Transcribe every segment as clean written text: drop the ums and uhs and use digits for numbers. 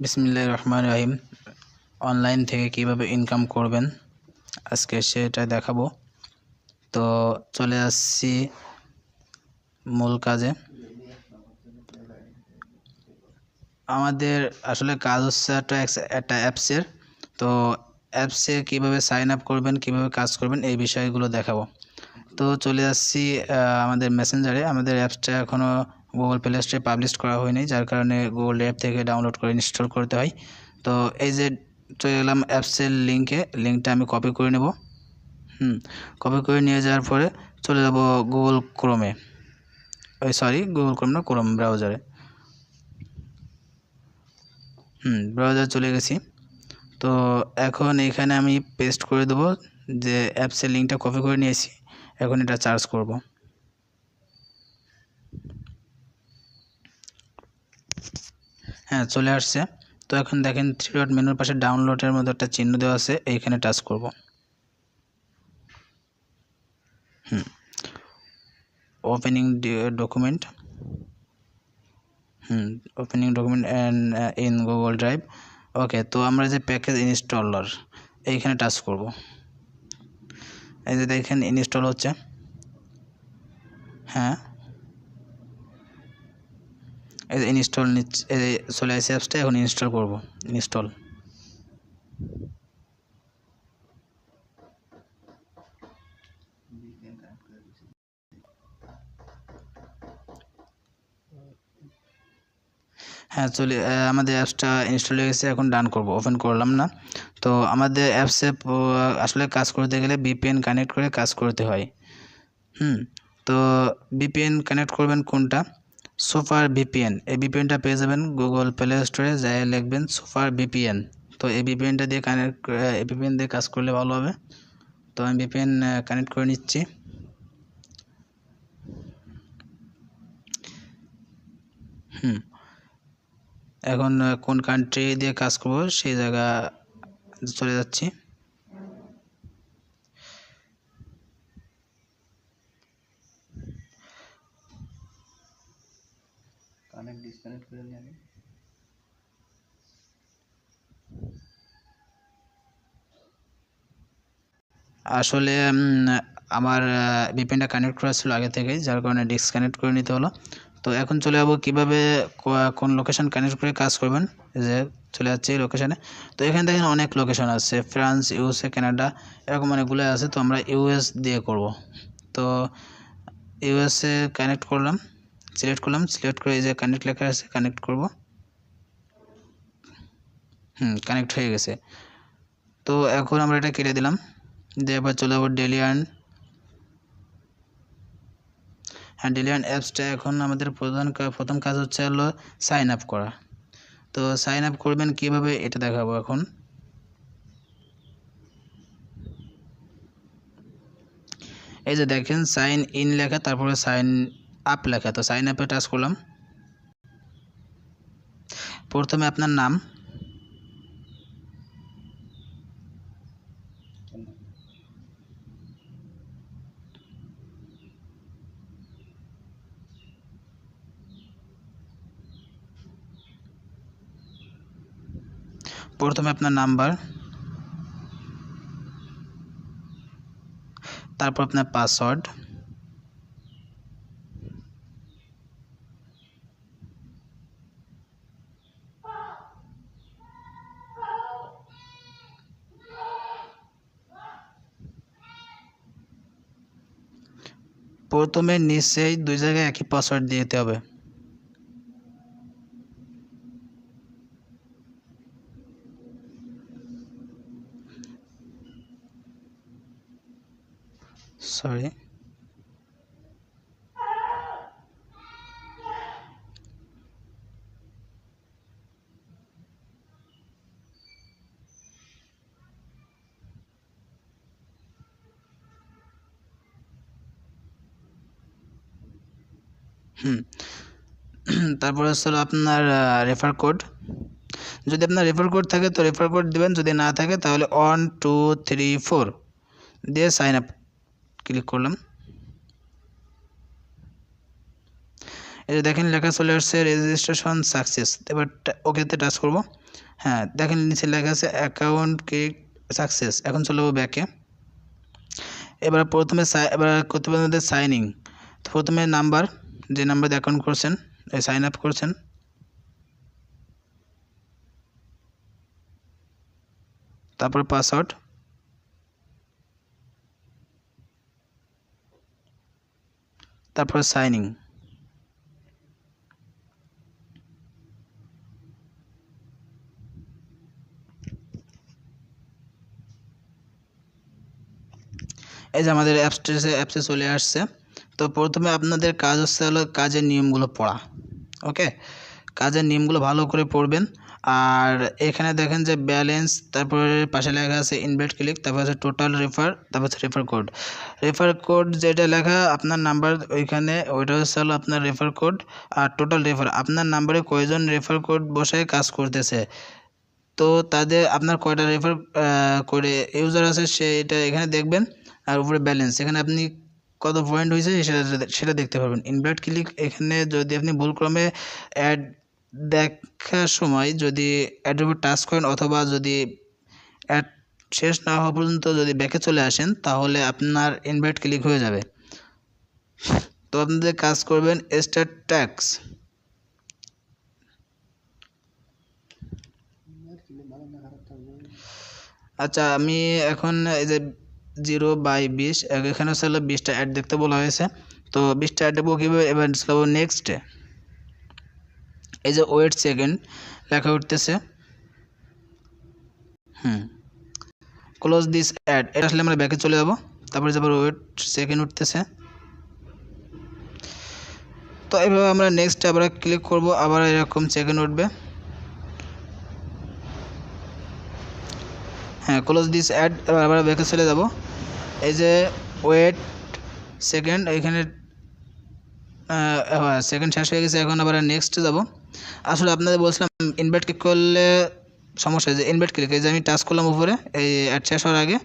বিসমিল্লাহির রহমানির রহিম। অনলাইন থেকে কিভাবে ইনকাম করবেন আজকে সেটা দেখাবো। তো চলে আসছি মূল কাজে। আমাদের আসলে কাজ হচ্ছে একটা অ্যাপসের। তো অ্যাপসে কিভাবে সাইন আপ করবেন, কিভাবে কাজ করবেন, এই বিষয়গুলো দেখাবো। তো চলে আসছি আমাদের মেসেঞ্জারে। আমাদের অ্যাপসটা এখনও গুগল প্লে স্টোরে পাবলিশ করা হয়নি, যার কারণে গুগল অ্যাপ থেকে ডাউনলোড করে ইনস্টল করতে হয়। তো এই যে চলে গেলাম অ্যাপসের লিঙ্কটা আমি কপি করে নেব। কপি করে নিয়ে যাওয়ার পরে চলে যাব গুগল ক্রোমে, গুগল ক্রোম না, ক্রোম ব্রাউজারে। ব্রাউজার চলে গেছি। তো এখন এখানে আমি পেস্ট করে দেবো যে অ্যাপসের লিঙ্কটা কপি করে নিয়েছি। এখন এটা সার্চ করব। চলে আসছে। তো এখন দেখেন 3 ডট মেনুর পাশে ডাউনলোডের মধ্যে একটা চিহ্ন দেওয়া আছে, এইখানে টাচ করব। Opening document in Google Drive. Okay, তো আমরা যে প্যাকেজ ইনস্টলার এইখানে টাচ করব। এই যে দেখেন ইনস্টল হচ্ছে। এই যে ইনস্টল নিচ্ছে, চলে আসছে অ্যাপসটা। এখন ইনস্টল করব। ইনস্টল আমাদের অ্যাপসটা ইনস্টল হয়ে গেছে। এখন ডান করব, ওপেন করলাম না। তো আমাদের অ্যাপসে আসলে কাজ করতে গেলে ভিপিএন কানেক্ট করে কাজ করতে হয়। তো ভিপিএন কানেক্ট করবেন কোনটা? Super VPN. এই ভিপিএনটা পেয়ে যাবেন গুগল প্লে স্টোরে, যাই লিখবেন সুপার ভিপিএন। তো এই ভিপিএনটা দিয়ে ভিপিএন দিয়ে কাজ করলে ভালো হবে। তো আমি ভিপিএন কানেক্ট করে নিচ্ছি। এখন কোন কান্ট্রি দিয়ে কাজ করব সেই জায়গা চলে যাচ্ছি। আসলে আমার ভিপিএনটা কানেক্ট করা ছিল আগে থেকেই, যার কারণে ডিসকানেক্ট করে নিতে হলো। তো এখন চলে যাবো কীভাবে কোন লোকেশন কানেক্ট করে কাজ করবেন। যে চলে যাচ্ছে এই লোকেশানে। তো এখানে দেখেন অনেক লোকেশন আছে, ফ্রান্স, ইউএসএ, কানাডা, এরকম অনেকগুলো আছে। তো আমরা ইউএস দিয়ে করব। তো ইউএসএ কানেক্ট করলাম, সিলেক্ট করে এই যে কানেক্ট লেখা আছে, কানেক্ট করব। কানেক্ট হয়ে গেছে। তো এখন আমরা এটা কেটে দিলাম, দিয়ে এবার চলে যাবো ডেলি আর্ন। ডেলি আর্ন অ্যাপসটা এখন আমাদের প্রথম কাজ হচ্ছে হলো সাইন আপ করা। তো সাইন আপ করবেন কীভাবে এটা দেখাবো এখন। এই যে দেখেন সাইন ইন লেখা, তারপরে সাইন আপ লেখা। তো সাইন আপে টাচ করলাম। প্রথমে আপনার নাম, নাম্বার, তারপর আপনার পাসওয়ার্ড, প্রথমে নিচেই 2 জায়গায় একই পাসওয়ার্ড দিতে হবে। সরি, তারপর হচ্ছে আপনার রেফার কোড। যদি আপনার রেফার কোড থাকে তো রেফার কোড দেবেন, যদি না থাকে তাহলে 1 2 3 4 দিয়ে সাইন আপ ক্লিক করলাম। এই যে দেখেন লেখা চলে আসছে রেজিস্ট্রেশন সাকসেস। এবার ওকেতে টাচ করব। হ্যাঁ দেখেন নিচে লেখা আছে অ্যাকাউন্ট ক্রিয়েট সাকসেস। এখন চলে যাবো ব্যাকে। এবার প্রথমে এবার করতে পারবেন সাইন ইন। তো প্রথমে নাম্বার, যে নাম্বার দিয়ে অ্যাকাউন্ট করছেন, সাইন আপ করছেন, তারপর পাসওয়ার্ড, তারপর সাইন ইন। এই যে আমাদের অ্যাপসে চলে আসছে। তো প্রথমে আপনাদের কাজ হলো কাজের নিয়মগুলো পড়া। ওকে, কাজের নিয়মগুলো ভালো করে পড়বেন। আর এখানে দেখেন যে ব্যালেন্স, তারপরে পাশে লেখা আছে ইনভাইট ক্লিক, তারপর আছে টোটাল রেফার, তারপর আছে রেফার কোড। রেফার কোড যেটা লেখা আপনার নাম্বার ওইখানে, ওইটা হলো আপনার রেফার কোড। আর টোটাল রেফার আপনার নাম্বারে কয়জন রেফার কোড বসায় কাজ করতেছে, তো তাদের আপনার কয়টা রেফার করে ইউজার আছে সেটা এখানে দেখবেন। আর উপরে ব্যালেন্স, এখানে আপনি কত পয়েন্ট হয়েছে সেটা দেখতে পারবেন। ইনভাইট ক্লিক, এখানে যদি আপনি ভুলক্রমে অ্যাড দেখার সময় যদি অ্যাডের উপর টাচ করেন অথবা যদি অ্যাড শেষ না হওয়া পর্যন্ত যদি ব্যাকে চলে আসেন তাহলে আপনার ইনভাইট ক্লিক হয়ে যাবে। তো আপনাদের কাজ করবেন স্টার্ট ট্যাক্স। আচ্ছা আমি এখন এই যে 0/20 এখানে হলো 20টা অ্যাড দেখতে বলা হয়েছে। তো 20টা অ্যাড দেবো কীভাবে, এবার চলবো নেক্সটে। এই যে ওয়েট সেকেন্ড লেখা উঠতেছে, ক্লোজ দিস অ্যাড, এটা আসলে আমরা ব্যাকে চলে যাবো। তারপরে যাবার ওয়েট সেকেন্ড উঠতেছে। তো এইভাবে আমরা নেক্সট আবার ক্লিক করব, আবার এরকম সেকেন্ড উঠবে। হ্যাঁ ক্লোজ দিস অ্যাড, এবার আবার ব্যাকে চলে যাব। এই যে ওয়েট সেকেন্ড, এখানে সেকেন্ড শেষ হয়ে গেছে। এখন আবার নেক্সট যাব। আসলে আপনাদের বলছিলাম ইনভাইট ক্লিক করলে সমস্যা, যে ইনভাইট ক্লিক, এই যে আমি টাচ করলাম উপরে এই অ্যাড শেষ হওয়ার আগে,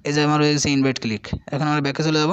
এই যে আমার হয়ে গেছে ইনভাইট ক্লিক। এখন আমরা ব্যাকে চলে যাব।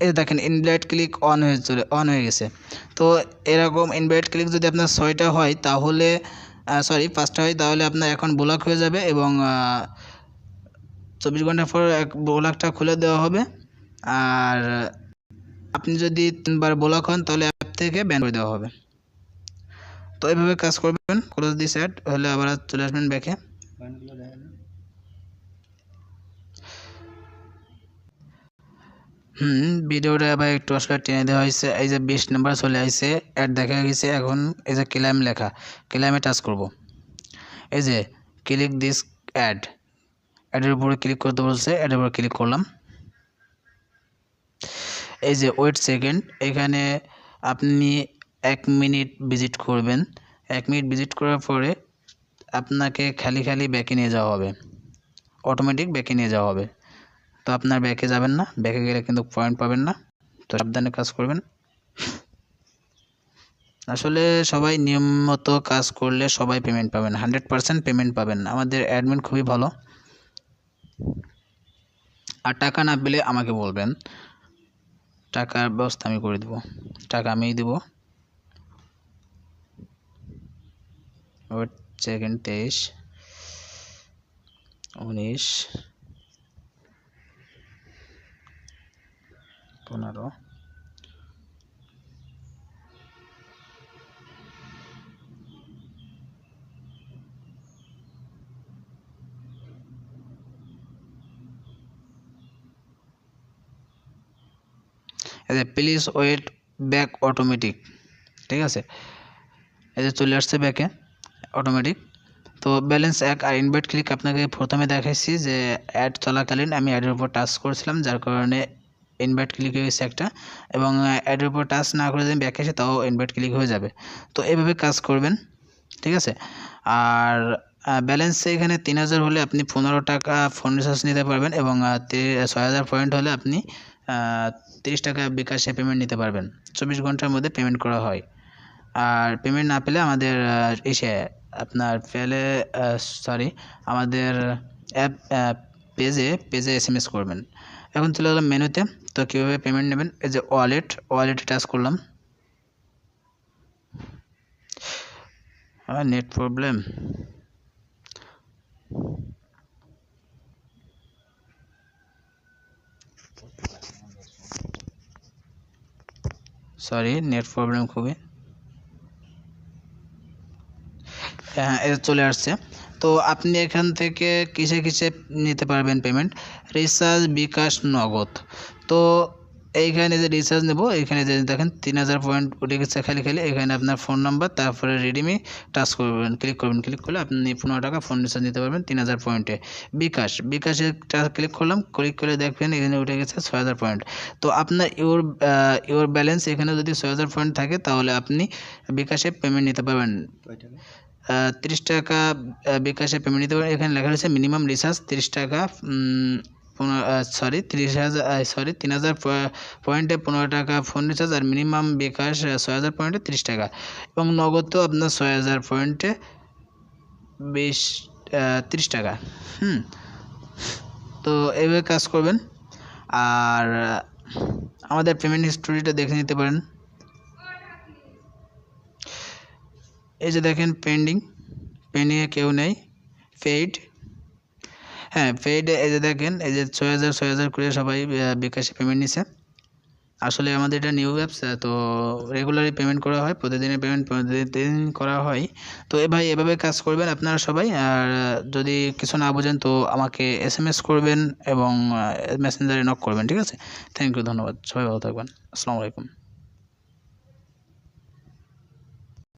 এই দেখেন ইনভাইট ক্লিক অন হয়ে গেছে। তো এরকম ইনভাইট ক্লিক যদি আপনার 6টা হয় তাহলে 5টা হয় তাহলে আপনার অ্যাকাউন্ট ব্লক হয়ে যাবে এবং 24 ঘন্টা পর ব্লকটা খুলে দেওয়া হবে। আর আপনি যদি 3বার ব্লক হন তাহলে অ্যাপ থেকে ব্যান করে দেওয়া হবে। তো এইভাবে কাজ করবেন। ক্লোজ দিস অ্যাড হলে আবার চলে আসবেন ব্যাকে। ভিডিওটা আবার একটু আসলে টেনে দেওয়া হয়েছে। এই যে 20 নাম্বার চলে আসছে, অ্যাড দেখা গেছে। এখন এই যে ক্লেম লেখা, ক্লেমে টাচ করব। এই যে ক্লিক দিস অ্যাড, অ্যাডের উপরে ক্লিক করতে বলছে, অ্যাডের উপরে ক্লিক করলাম। এই যে ওয়েট সেকেন্ড, এখানে আপনি 1 মিনিট ভিজিট করবেন। 1 মিনিট ভিজিট করার পরে আপনাকে খালি ব্যাকে নিয়ে যাওয়া হবে, অটোমেটিক ব্যাকে নিয়ে যাওয়া হবে। তো আপনার ব্যাকে যাবেন না, ব্যাকে গেলে কিন্তু পয়েন্ট পাবেন না। তো সাবধানে কাজ করবেন। আসলে সবাই নিয়ম মতো কাজ করলে সবাই পেমেন্ট পাবেন, 100% পেমেন্ট পাবেন। আমাদের অ্যাডমিন খুবই ভালো। আর টাকা না পেলে আমাকে বলবেন, টাকার ব্যবস্থা আমি করে দেবো, টাকা আমিই দেবো। ওয়েট সেকেন্ড 23 19 15 এই যে প্লিজ ওয়েট ব্যাক অটোমেটিক, ঠিক আছে। এই যে চলে আসছে ব্যাকে অটোমেটিক। তো ব্যালেন্স 1 আর ইনভাইট ক্লিক আপনাকে প্রথমে দেখাইছি যে অ্যাড চলাকালীন আমি অ্যাডের উপর টাচ করছিলাম, যার কারণে ইনভাইট ক্লিক হয়ে গেছে একটা, এবং অ্যাডের উপর টাচ না করে যদি ব্যাকে এসে তাও ইনভাইট ক্লিক হয়ে যাবে। তো এইভাবে কাজ করবেন, ঠিক আছে। আর ব্যালেন্সে এখানে 3000 হলে আপনি 15 টাকা ফোন রিচার্জ নিতে পারবেন এবং 6000 পয়েন্ট হলে আপনি 30 টাকা বিকাশে পেমেন্ট নিতে পারবেন। 24 ঘন্টার মধ্যে পেমেন্ট করা হয়। আর পেমেন্ট না পেলে আমাদের আপনার আমাদের অ্যাপ পেজে SMS করবেন। এখন চলে গেলাম মেনুতে। তো কীভাবে পেমেন্ট নেবেন, এই যে ওয়ালেটে টাচ করলাম। Net problem, sorry net problem খুবই। হ্যাঁ এটা চলে আসছে। তো আপনি এখান থেকে কিসে কিসে নিতে পারবেন পেমেন্ট, রিচার্জ, বিকাশ, নগদ। তো এইখানে যে রিচার্জ নেব, এখানে যে দেখেন 3000 পয়েন্ট উঠে গেছে খালি খালি। এখানে আপনার ফোন নাম্বার, তারপরে রিডিমে টাচ করবেন, ক্লিক করলে আপনি 15 টাকা ফোন রিচার্জ নিতে পারবেন 3000 পয়েন্টে। বিকাশে ক্লিক করলাম, ক্লিক করে দেখবেন এখানে উঠে গেছে 6000 পয়েন্ট। তো আপনার ইওর ব্যালেন্স এখানে যদি 6000 পয়েন্ট থাকে তাহলে আপনি বিকাশে পেমেন্ট নিতে পারবেন। 30 টাকা বিকাশে পেমেন্ট নিতে পারেন। এখানে লেখা রয়েছে মিনিমাম রিচার্জ 30 টাকা, 3000 পয়েন্টে 15 টাকা ফোন রিচার্জ, আর মিনিমাম বিকাশ 6000 পয়েন্টে 30 টাকা, এবং নগদ তো আপনার 6000 পয়েন্টে 30 টাকা। তো এইভাবে কাজ করবেন। আর আমাদের পেমেন্ট হিস্টোরিটা দেখে নিতে পারেন। এই যে দেখেন পেন্ডিংয়ে কেউ নেই। পেইড, হ্যাঁ পেইড, এই যে দেখেন এই যে 6000 করে সবাই বিকাশে পেমেন্ট নিছে। আসলে আমাদের এটা নিউ অ্যাপস, তো রেগুলারই পেমেন্ট করা হয়, প্রতিদিনের পেমেন্ট প্রতিদিন করা হয়। তো ভাই এভাবে কাজ করবেন আপনারা সবাই। আর যদি কিছু না বোঝেন তো আমাকে SMS করবেন এবং মেসেঞ্জারে নক করবেন, ঠিক আছে? থ্যাংক ইউ, ধন্যবাদ, সবাই ভালো থাকবেন, আসসালামু আলাইকুম।